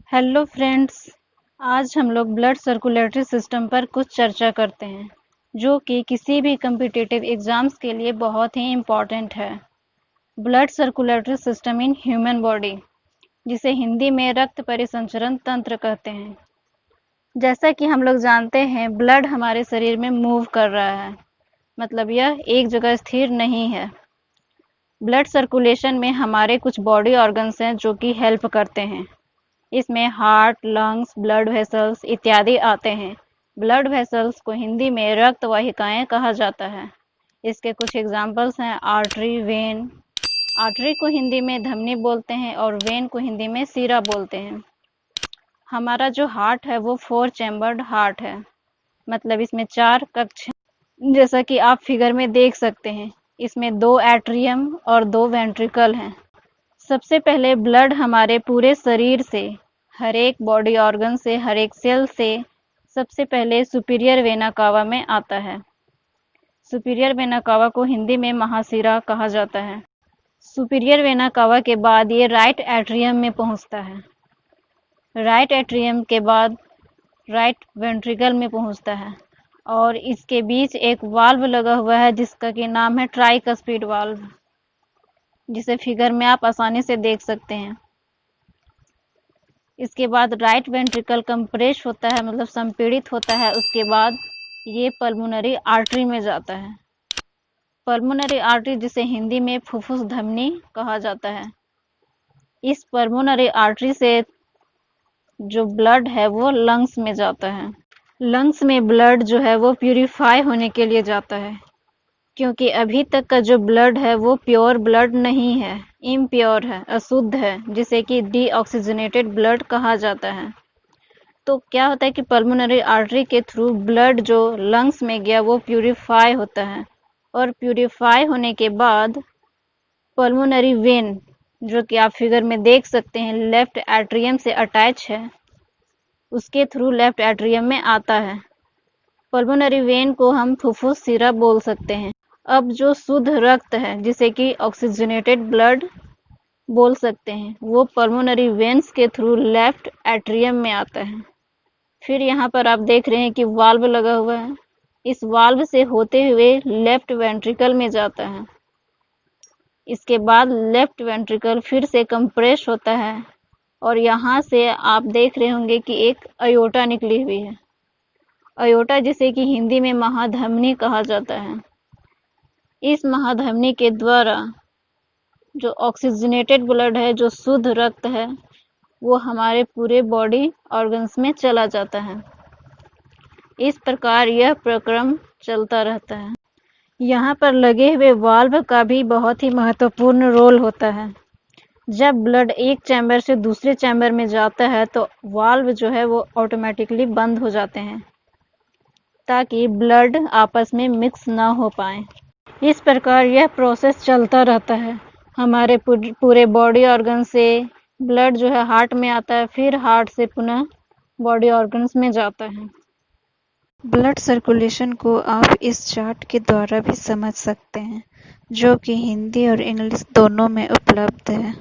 Hello friends. आज हम लोग ब्लड सर्कुलेटरी सिस्टम पर कुछ चर्चा करते हैं जो कि किसी भी कम्पिटिटिव एग्जाम्स के लिए बहुत ही इम्पॉर्टेंट है। Blood circulatory system in human body, जिसे हिंदी में रक्त परिसंचरण तंत्र कहते हैं। जैसा कि हम लोग जानते हैं, ब्लड हमारे शरीर में मूव कर रहा है, मतलब यह एक जगह स्थिर नहीं है। ब्लड सर्कुलेशन में हमारे कुछ बॉडी ऑर्गन्स हैं जो कि हेल्प करते हैं। इसमें हार्ट, लंग्स, ब्लड वेसल्स इत्यादि आते हैं। ब्लड वेसल्स को हिंदी में रक्त वाहिकाएं कहा जाता है। इसके कुछ एग्जाम्पल्स हैं आर्टरी, वेन। आर्टरी को हिंदी में धमनी बोलते हैं और वेन को हिंदी में सीरा बोलते हैं। हमारा जो हार्ट है वो 4 चैम्बर्ड हार्ट है, मतलब इसमें 4 कक्ष हैं। जैसा कि आप फिगर में देख सकते हैं, इसमें 2 एट्रियम और 2 वेंट्रिकल हैं। सबसे पहले ब्लड हमारे पूरे शरीर से, हर एक बॉडी ऑर्गन से, हर एक सेल से सबसे पहले सुपीरियर वेना कावा में आता है। सुपीरियर वेना कावा को हिंदी में महाशिरा कहा जाता है। सुपीरियर वेना कावा के बाद ये राइट एट्रियम में पहुंचता है। राइट एट्रियम के बाद राइट वेंट्रिकल में पहुंचता है और इसके बीच एक वाल्व लगा हुआ है जिसका कि नाम है ट्राइकस्पिड वाल्व, जिसे फिगर में आप आसानी से देख सकते हैं। इसके बाद राइट वेंट्रिकल कंप्रेस होता है, मतलब संपीड़ित होता है। उसके बाद ये पल्मोनरी आर्टरी में जाता है। पल्मोनरी आर्टरी, जिसे हिंदी में फुफ्फुस धमनी कहा जाता है, इस पल्मोनरी आर्टरी से जो ब्लड है वो लंग्स में जाता है। लंग्स में ब्लड जो है वो प्यूरिफाई होने के लिए जाता है, क्योंकि अभी तक का जो ब्लड है वो प्योर ब्लड नहीं है, इम्प्योर है, अशुद्ध है, जिसे कि डीऑक्सीजनेटेड ब्लड कहा जाता है। तो क्या होता है कि पल्मोनरी आर्टरी के थ्रू ब्लड जो लंग्स में गया वो प्यूरिफाई होता है, और प्यूरिफाई होने के बाद पल्मोनरी वेन, जो कि आप फिगर में देख सकते हैं, लेफ्ट एट्रियम से अटैच है, उसके थ्रू लेफ्ट एट्रियम में आता है। पल्मोनरी वेन को हम फुफ्फुस सिरा बोल सकते हैं। अब जो शुद्ध रक्त है, जिसे कि ऑक्सीजनेटेड ब्लड बोल सकते हैं, वो पल्मोनरी वेन्स के थ्रू लेफ्ट एट्रियम में आता है। फिर यहाँ पर आप देख रहे हैं कि वाल्व लगा हुआ है। इस वाल्व से होते हुए लेफ्ट वेंट्रिकल में जाता है। इसके बाद लेफ्ट वेंट्रिकल फिर से कंप्रेस होता है और यहाँ से आप देख रहे होंगे कि एक अयोटा निकली हुई है। अयोटा, जिसे कि हिंदी में महाधमनी कहा जाता है। इस महाधमनी के द्वारा जो ऑक्सीजनेटेड ब्लड है, जो शुद्ध रक्त है, वो हमारे पूरे बॉडी ऑर्गन्स में चला जाता है। इस प्रकार यह प्रक्रम चलता रहता है। यहाँ पर लगे हुए वाल्व का भी बहुत ही महत्वपूर्ण रोल होता है। जब ब्लड एक चैम्बर से दूसरे चैम्बर में जाता है तो वाल्व जो है वो ऑटोमेटिकली बंद हो जाते हैं, ताकि ब्लड आपस में मिक्स ना हो पाए। इस प्रकार यह प्रोसेस चलता रहता है। हमारे पूरे बॉडी ऑर्गन से ब्लड जो है हार्ट में आता है, फिर हार्ट से पुनः बॉडी ऑर्गन्स में जाता है। ब्लड सर्कुलेशन को आप इस चार्ट के द्वारा भी समझ सकते हैं, जो कि हिंदी और इंग्लिश दोनों में उपलब्ध है।